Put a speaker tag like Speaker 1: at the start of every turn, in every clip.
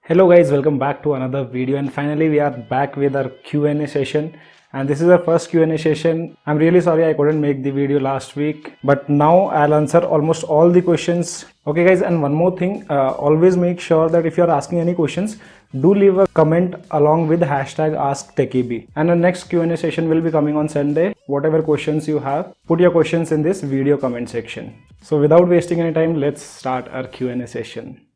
Speaker 1: Hello guys, welcome back to another video, and finally we are back with our Q&A session, and this is our first Q&A session. I'm really sorry I couldn't make the video last week, but now I'll answer almost all the questions. Okay guys, and one more thing, always make sure that if you're asking any questions, do leave a comment along with hashtag AskTechieB. And the next Q&A session will be coming on Sunday. Whatever questions you have, put your questions in this video comment section. So without wasting any time, let's start our Q&A session.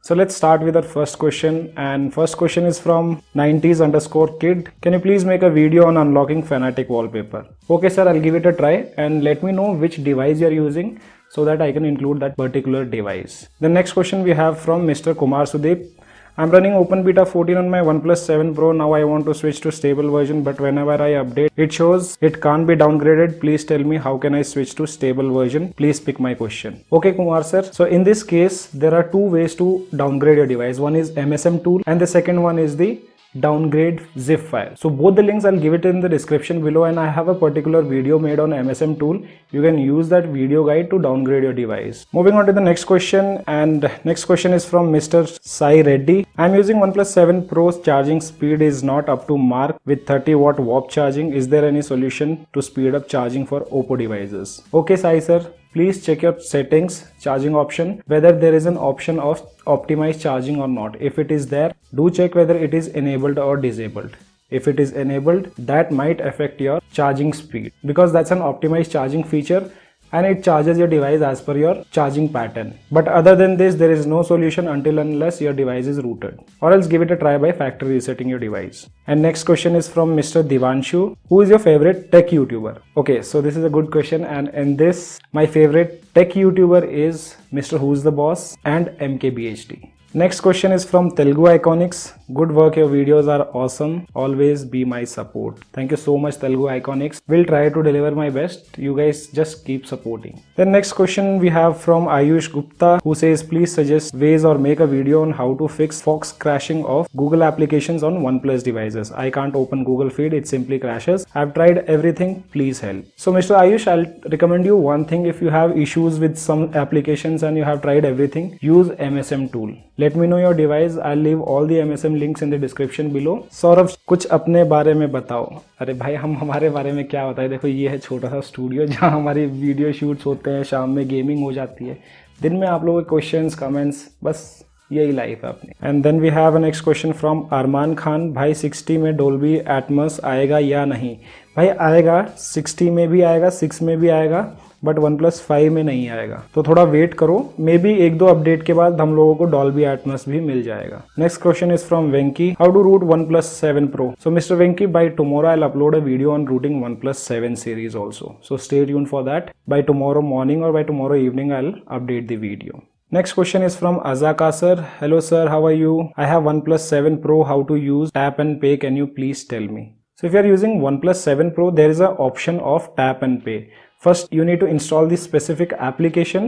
Speaker 1: So let's start with our first question, and first question is from 90s_kid. Can you please make a video on unlocking Fanatic wallpaper? Okay sir, I'll give it a try and let me know which device you're using so that I can include that particular device. The next question we have from Mr. Kumar Sudeep. I'm running Open Beta 14 on my OnePlus 7 Pro. Now I want to switch to stable version, but whenever I update, it shows it can't be downgraded. Please tell me how can I switch to stable version? Please pick my question. Okay Kumar sir, so in this case, there are two ways to downgrade your device. One is MSM tool and the second one is the downgrade zip file. So both the links I'll give it in the description below, and I have a particular video made on MSM tool. You can use that video guide to downgrade your device. Moving on to the next question, and next question is from Mr. Sai Reddy. I'm using OnePlus 7 Pro's charging speed is not up to mark with 30-watt warp charging. Is there any solution to speed up charging for Oppo devices? Okay Sai sir, please check your settings, charging option, whether there is an option of optimize charging or not. If it is there, do check whether it is enabled or disabled. If it is enabled, that might affect your charging speed because that's an optimized charging feature and it charges your device as per your charging pattern. But other than this, there is no solution until unless your device is rooted, or else give it a try by factory resetting your device. And next question is from Mr. Divanshu. Who is your favorite tech YouTuber? Okay, so this is a good question, and in this, my favorite tech YouTuber is Mr. Who's the Boss and MKBHD. Next question is from Telugu Iconics. Good work, your videos are awesome. Always be my support. Thank you so much Telugu Iconics. Will try to deliver my best. You guys just keep supporting. Then next question we have from Ayush Gupta, who says please suggest ways or make a video on how to fix Fox crashing of Google applications on OnePlus devices. I can't open Google Feed, it simply crashes. I've tried everything, please help. So Mr. Ayush, I'll recommend you one thing. If you have issues with some applications and you have tried everything, use MSM tool. Let me know your device. I'll leave all the MSM links in the description below. Saurabh, कुछ अपने बारे में बताओ. अरे भाई, हम हमारे बारे में क्या बताएं. देखो, ये है छोटा सा स्टूडियो जहाँ हमारी वीडियो शूट्स होते हैं, शाम में गेमिंग हो जाती है, दिन में आप लोगों के क्वेश्चंस, कमेंट्स, बस यही लाइफ है अपनी. And then we have a next question from Arman Khan. भाई 60 में डोल्बी एटमॉस आएगा या नहीं? भाई आएगा, 60 में भी आएगा, 6 में भी आएगा, बट OnePlus 5 में नहीं आएगा. तो थोड़ा वेट करो, मे बी 1-2 अपडेट के बाद हम लोगों को डॉल्बी एटमॉस भी मिल जाएगा. Next question is from Venky. How to root OnePlus 7 Pro? So mister Venky, by tomorrow I will upload a video on rooting OnePlus 7 series also. So stay tuned for that. By tomorrow morning or by tomorrow evening I'll update the video. Next question is from Azaka sir. Hello sir, how are you? I have OnePlus 7 Pro. How to use tap and pay? Can you please tell me? So if you are using OnePlus 7 Pro, there is an option of tap and pay. First, you need to install the specific application,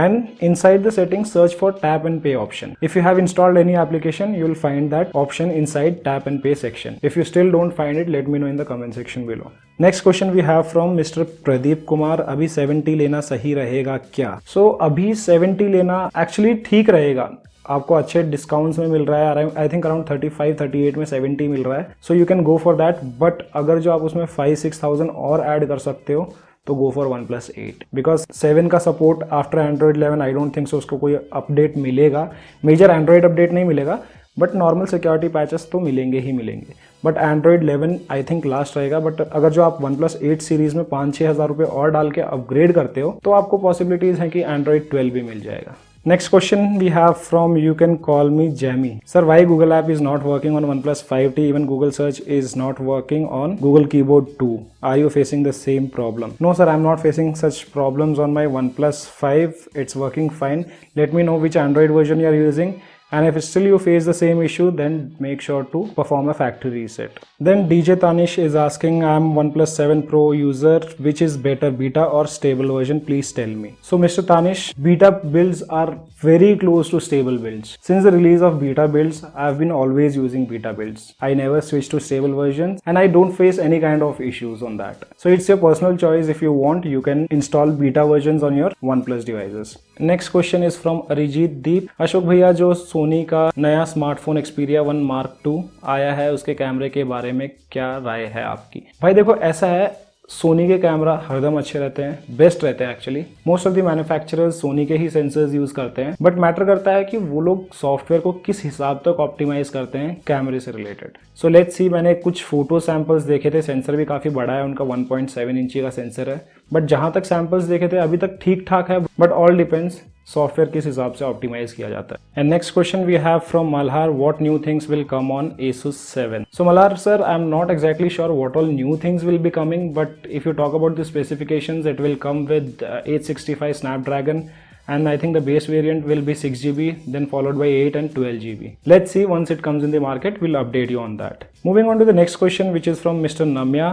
Speaker 1: and inside the settings, search for tap and pay option. If you have installed any application, you will find that option inside tap and pay section. If you still don't find it, let me know in the comment section below. Next question we have from Mr. Pradeep Kumar. अभी 70 लेना सही रहेगा क्या? So अभी 70 लेना actually ठीक रहेगा. आपको अच्छे डिस्काउंट्स में मिल रहा है. आई थिंक अराउंड 35-38 में 70 मिल रहा है. So you can go for that. But अगर जो आप उसमें 5-6,000 और ऐड कर सकते हो तो गो फॉर OnePlus 8, बिकॉज 7 का support after Android 11 I don't think so उसको कोई अपडेट मिलेगा. मेजर एंड्रॉयड अपडेट नहीं मिलेगा, बट नॉर्मल सिक्योरिटी पैचेस तो मिलेंगे ही मिलेंगे. But Android 11 I think last रहेगा. बट अगर जो आप OnePlus 8 सीरीज में 5-6 हज़ार रुपये और डाल के अपग्रेड करते हो तो आपको पॉसिबिलिटीज हैं कि Android 12 भी मिल जाएगा. Next question we have from You Can Call Me Jamie. Sir, why Google app is not working on OnePlus 5T? Even Google search is not working on Google Keyboard 2. Are you facing the same problem? No sir, I'm not facing such problems on my OnePlus 5. It's working fine. Let me know which Android version you are using and if still you face the same issue, then make sure to perform a factory reset. Then DJ Tanish is asking, I am OnePlus 7 Pro user, which is better, beta or stable version, please tell me. So Mr. Tanish, beta builds are very close to stable builds. Since the release of beta builds, I have been always using beta builds. I never switch to stable versions and I don't face any kind of issues on that. So it's your personal choice. If you want, you can install beta versions on your OnePlus devices. Next question is from Arijit Deep. Ashok भैया, जो सोनी का नया smartphone Xperia 1 Mark II आया है, उसके कैमरे के बारे में क्या राय है आपकी? भाई देखो, ऐसा है, सोनी के कैमरा हरदम अच्छे रहते हैं, बेस्ट रहते हैं actually. Most of the manufacturers Sony के ही सेंसर्स यूज करते हैं, बट मैटर करता है कि वो लोग सॉफ्टवेयर को किस हिसाब तक ऑप्टिमाइज करते हैं कैमरे से रिलेटेड। सो लेट्स सी, मैंने कुछ फोटो सैंपल्स देखे थे, सेंसर भी काफी बड़ा है उनका, 1.7 इंची का सेंसर है, बट जहां तक सैंपल्स देखे थे अभी तक ठीक ठाक है, बट ऑल डिपेंड्स सॉफ्टवेयर किस हिसाब से ऑप्टिमाइज किया जाता है। And next question we have from Malhar, what new things will come on Asus 7? So Malhar sir, I am not exactly sure what all new things will be coming, but if you talk about the specifications, it will come with 865 Snapdragon, and I think the base variant will be 6GB, then followed by 8 and 12GB. Let's see, once it comes in the market, we'll update you on that. Moving on to the next question, which is from Mr. Namya,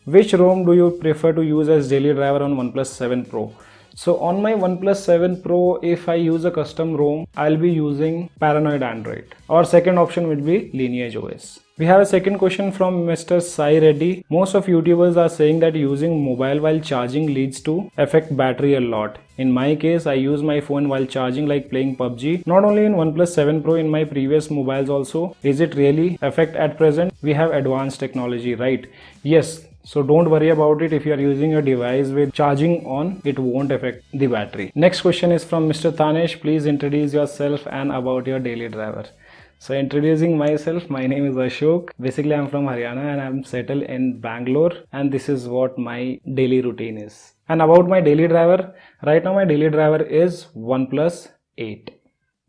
Speaker 1: which ROM do you prefer to use as daily driver on OnePlus 7 Pro? So on my OnePlus 7 Pro, if I use a custom ROM, I'll be using Paranoid Android, or second option would be Lineage OS. We have a second question from Mr. Sai Reddy. Most of YouTubers are saying that using mobile while charging leads to affect battery a lot. In my case, I use my phone while charging, like playing PUBG. Not only in OnePlus 7 Pro, in my previous mobiles also. Is it really affect at present? We have advanced technology, right? Yes. So don't worry about it. If you are using your device with charging on, it won't affect the battery. Next question is from Mr. Tanesh. Please introduce yourself and about your daily driver. So introducing myself, my name is Ashok. Basically, I'm from Haryana and I'm settled in Bangalore, and this is what my daily routine is. And about my daily driver, right now my daily driver is OnePlus 8.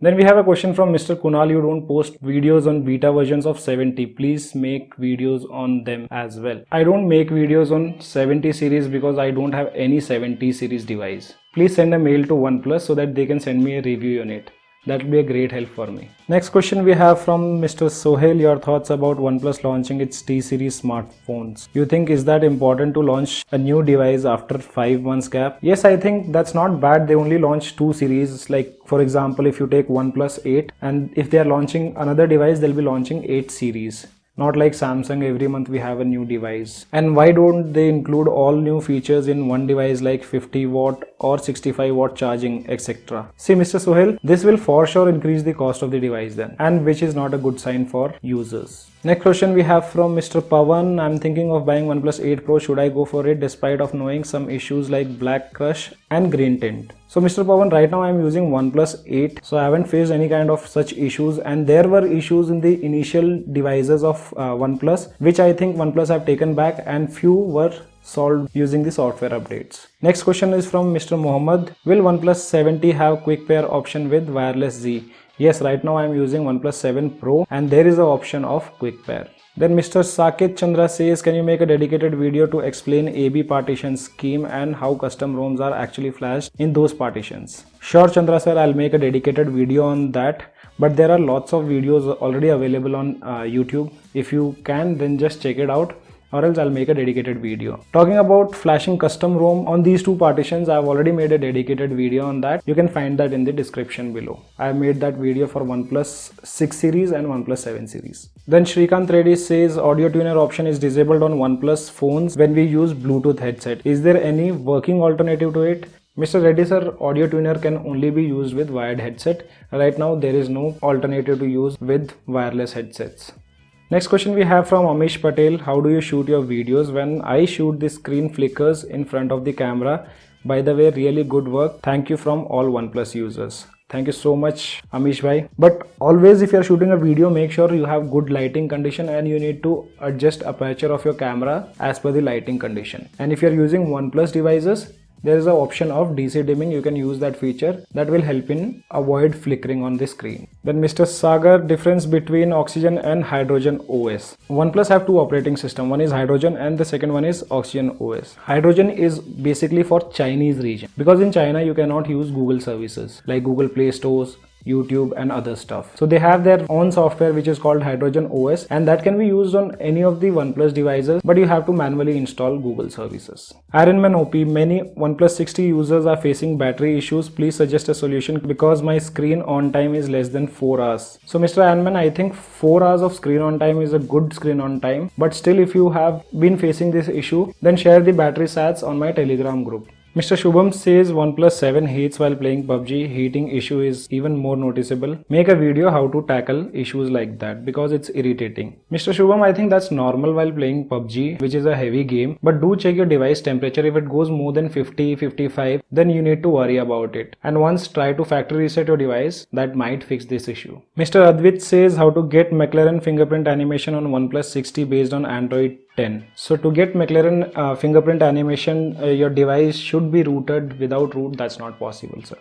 Speaker 1: Then we have a question from Mr. Kunal. You don't post videos on beta versions of 70. Please make videos on them as well. I don't make videos on 70 series because I don't have any 70 series device. Please send a mail to OnePlus so that they can send me a review on it. That will be a great help for me. Next question we have from Mr. Sohail. Your thoughts about OnePlus launching its T series smartphones. You think is that important to launch a new device after 5 months gap? Yes, I think that's not bad. They only launched 2 series. Like for example, if you take OnePlus 8, and if they are launching another device, they'll be launching 8 series. Not like Samsung, every month we have a new device. And why don't they include all new features in one device like 50 watt or 65 watt charging, etc. See Mr. Sohail, this will for sure increase the cost of the device then, and which is not a good sign for users. Next question we have from Mr. Pawan. I'm thinking of buying OnePlus 8 Pro. Should I go for it despite of knowing some issues like black crush and green tint? So Mr. Pawan, right now I'm using OnePlus 8, so I haven't faced any kind of such issues, and there were issues in the initial devices of OnePlus, which I think OnePlus have taken back, and few were solved using the software updates. Next question is from Mr. Mohammed. Will OnePlus 70 have quick pair option with wireless Z? Yes, right now I am using OnePlus 7 Pro and there is an option of quick pair. Then Mr. Saket Chandra says, can you make a dedicated video to explain AB partition scheme and how custom ROMs are actually flashed in those partitions? Sure Chandra sir, I'll make a dedicated video on that. But there are lots of videos already available on YouTube. If you can, then just check it out, or else I'll make a dedicated video. Talking about flashing custom ROM on these 2 partitions, I've already made a dedicated video on that. You can find that in the description below. I made that video for OnePlus 6 series and OnePlus 7 series. Then Shrikant Reddy says audio tuner option is disabled on OnePlus phones when we use Bluetooth headset. Is there any working alternative to it? Mr. Reddy sir, audio tuner can only be used with wired headset. Right now there is no alternative to use with wireless headsets. Next question we have from Amish Patel. How do you shoot your videos? When I shoot, the screen flickers in front of the camera. By the way, really good work. Thank you from all OnePlus users. Thank you so much Amish bhai. But always if you are shooting a video, make sure you have good lighting condition and you need to adjust aperture of your camera as per the lighting condition. And if you are using OnePlus devices, there is an option of DC dimming. You can use that feature. That will help in avoid flickering on the screen. Then Mr. Sagar, difference between Oxygen and Hydrogen OS. OnePlus have 2 operating systems. One is Hydrogen and the second one is Oxygen OS. Hydrogen is basically for Chinese region, because in China you cannot use Google services like Google Play Stores, YouTube and other stuff. So they have their own software which is called Hydrogen OS, and that can be used on any of the OnePlus devices, but you have to manually install Google services. Ironman OP, many OnePlus 60 users are facing battery issues. Please suggest a solution because my screen on time is less than 4 hours. So Mr. Ironman, I think 4 hours of screen on time is a good screen on time, but still if you have been facing this issue, then share the battery stats on my Telegram group. Mr. Shubham says OnePlus 7 heats while playing PUBG. Heating issue is even more noticeable. Make a video how to tackle issues like that because it's irritating. Mr. Shubham, I think that's normal while playing PUBG, which is a heavy game, but do check your device temperature. If it goes more than 50, 55, then you need to worry about it. And once try to factory reset your device, that might fix this issue. Mr. Advit says how to get McLaren fingerprint animation on OnePlus 60 based on Android 10. So to get McLaren fingerprint animation, your device should be rooted. Without root, that's not possible, sir.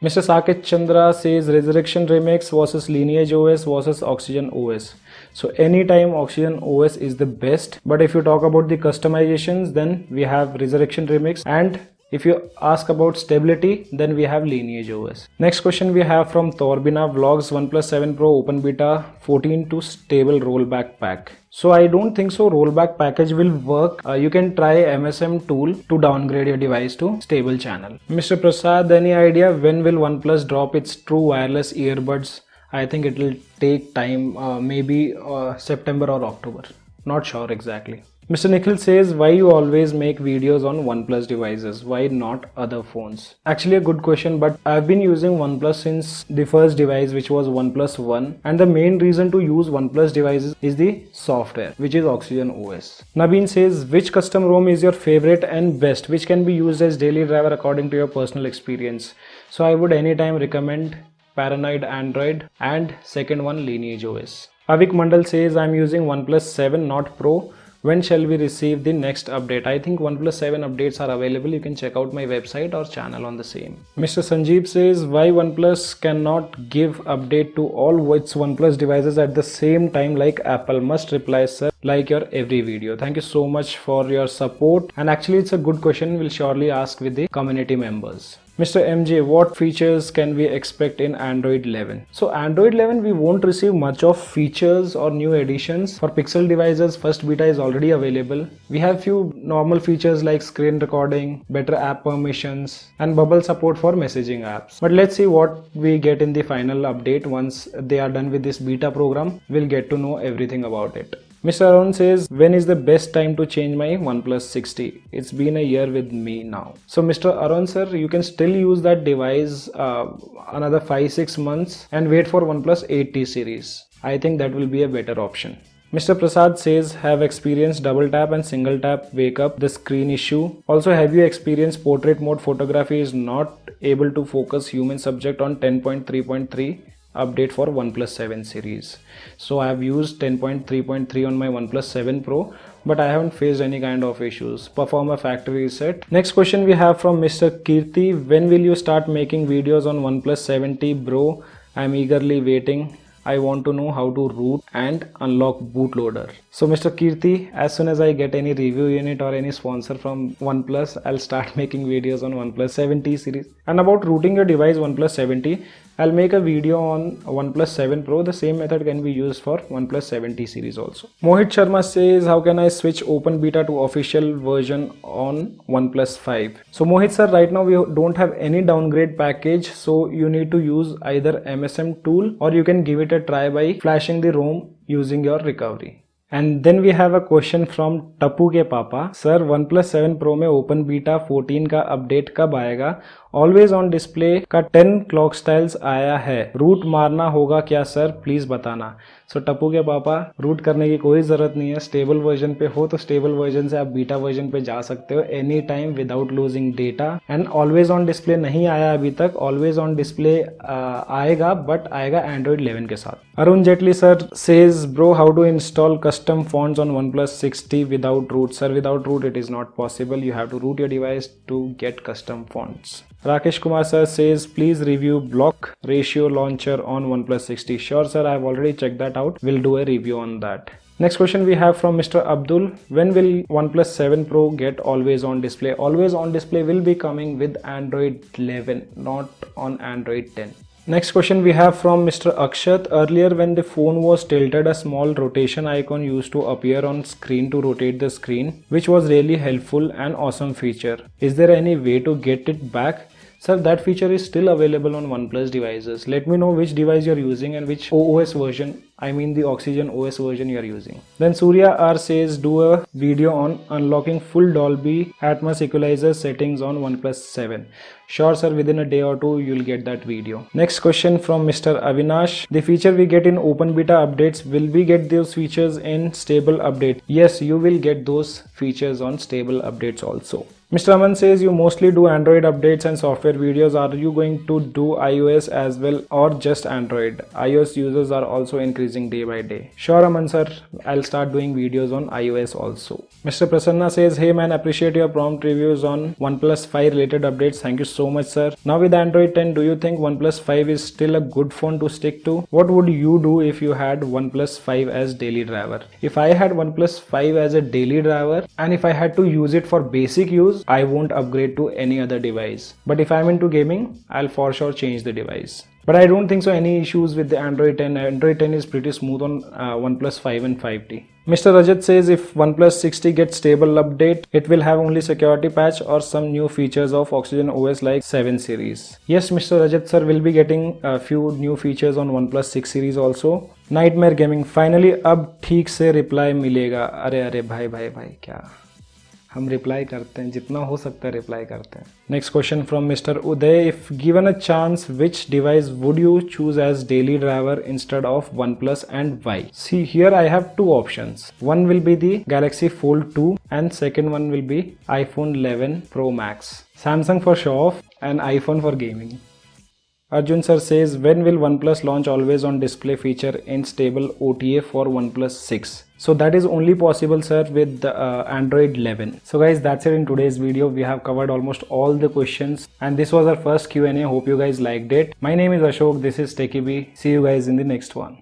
Speaker 1: Mr. Saket Chandra says Resurrection Remix versus Lineage OS versus Oxygen OS. So anytime Oxygen OS is the best, but if you talk about the customizations, then we have Resurrection Remix, and if you ask about stability, then we have Lineage OS. Next question we have from Thorbina Vlogs, OnePlus 7 Pro Open Beta 14 to stable rollback pack. So I don't think so rollback package will work. You can try MSM tool to downgrade your device to stable channel. Mr. Prasad, any idea when will OnePlus drop its true wireless earbuds? I think it will take time, maybe September or October. Not sure exactly. Mr. Nikhil says, why you always make videos on OnePlus devices? Why not other phones? Actually a good question, but I've been using OnePlus since the first device, which was OnePlus 1. And the main reason to use OnePlus devices is the software, which is Oxygen OS. Nabeen says, which custom ROM is your favorite and best, which can be used as daily driver according to your personal experience? So I would anytime recommend Paranoid Android and second one Lineage OS. Avik Mandal says, I'm using OnePlus 7 not Pro. When shall we receive the next update? I think OnePlus 7 updates are available. You can check out my website or channel on the same. Mr. Sanjeev says, why OnePlus cannot give update to all its OnePlus devices at the same time like Apple? Must reply, sir, like your every video. Thank you so much for your support. And actually it's a good question. We'll surely ask with the community members. Mr. MJ, what features can we expect in Android 11? So Android 11, we won't receive much of features or new additions. For Pixel devices, first beta is already available. We have few normal features like screen recording, better app permissions, and bubble support for messaging apps. But let's see what we get in the final update. Once they are done with this beta program, we'll get to know everything about it. Mr. Arun says, when is the best time to change my OnePlus 60? It's been a year with me now. So Mr. Arun sir, you can still use that device another 5-6 months and wait for OnePlus 8T series. I think that will be a better option. Mr. Prasad says, have experienced double tap and single tap wake up the screen issue. Also, have you experienced portrait mode photography is not able to focus human subject on 10.3.3? Update for OnePlus 7 series. So I have used 10.3.3 on my OnePlus 7 Pro, but I haven't faced any kind of issues. Perform a factory reset. Next question we have from Mr. Kirti. When will you start making videos on OnePlus 70 Bro? I'm eagerly waiting. I want to know how to root and unlock bootloader. So Mr. Kirti, as soon as I get any review unit or any sponsor from OnePlus, I'll start making videos on OnePlus 70 series. And about rooting your device OnePlus 70, I'll make a video on OnePlus 7 Pro. The same method can be used for OnePlus 70 series also. Mohit Sharma says, how can I switch open beta to official version on OnePlus 5? So Mohit sir, right now we don't have any downgrade package. So you need to use either MSM tool or you can give it a try by flashing the ROM using your recovery. And then we have a question from Tapu के पापा. Sir, OnePlus 7 Pro में open beta 14 का update कब आएगा? Always on display का 10 clock styles आया है. Root मारना होगा क्या सर? प्लीज बताना. सो टप्पू के पापा, रूट करने की कोई ज़रूरत नहीं है. स्टेबल वर्जन पे हो तो स्टेबल वर्जन से आप बीटा वर्जन पे जा सकते हो any time without losing data. And always on display नहीं आया अभी तक. ऑलवेज ऑन डिस्प्ले आएगा, बट आएगा एंड्रॉइड 11 के साथ. Arun Jaitley sir says, bro how to install custom fonts on OnePlus 60 without root? Sir, without root it is not possible. You have to root your device to get custom fonts. Rakesh Kumar sir says, please review block ratio launcher on OnePlus 60. Sure sir, I have already checked that out. We'll do a review on that. Next question we have from Mr. Abdul. When will OnePlus 7 Pro get always on display? Always on display will be coming with Android 11, not on Android 10. Next question we have from Mr. Akshat. Earlier when the phone was tilted, a small rotation icon used to appear on screen to rotate the screen, which was really helpful and awesome feature. Is there any way to get it back? Sir, that feature is still available on OnePlus devices. Let me know which device you're using and which OS version, I mean the Oxygen OS version you're using. Then Surya R says, do a video on unlocking full Dolby Atmos equalizer settings on OnePlus 7. Sure sir, within a day or two you'll get that video. Next question from Mr. Avinash. The feature we get in open beta updates, will we get those features in stable update? Yes, you will get those features on stable updates also. Mr. Aman says, you mostly do Android updates and software videos. Are you going to do iOS as well or just Android? iOS users are also increasing day by day. Sure Aman sir, I'll start doing videos on iOS also. Mr. Prasanna says, hey man, appreciate your prompt reviews on OnePlus 5 related updates. Thank you so much sir. Now with Android 10, do you think OnePlus 5 is still a good phone to stick to? What would you do if you had OnePlus 5 as daily driver? If I had OnePlus 5 as a daily driver and if I had to use it for basic use, I won't upgrade to any other device. But if I'm into gaming, I'll for sure change the device. But I don't think so any issues with the Android 10. Android 10 is pretty smooth on OnePlus 5 and 5T. Mr. Rajat says, if OnePlus 60 gets stable update, it will have only security patch or some new features of Oxygen OS like 7 series. Yes, Mr. Rajat sir will be getting a few new features on OnePlus 6 series also. Nightmare Gaming, finally अब ठीक से reply मिलेगा. अरे भाई क्या हम reply करते हैं, जितना हो सकता है रिप्लाई करते हैं. Next question from mister Uday. If given a chance, which device would you choose as daily driver instead of OnePlus and why? See here I have two options. One will be the Galaxy Fold 2 and second one will be iPhone 11 Pro Max. Samsung for show off and iPhone for gaming. Arjun sir says, when will OnePlus launch always on display feature in stable OTA for OnePlus 6? So that is only possible sir with the Android 11. So guys, that's it in today's video. We have covered almost all the questions and this was our first Q&A. Hope you guys liked it. My name is Ashok. This is TechieBee. See you guys in the next one.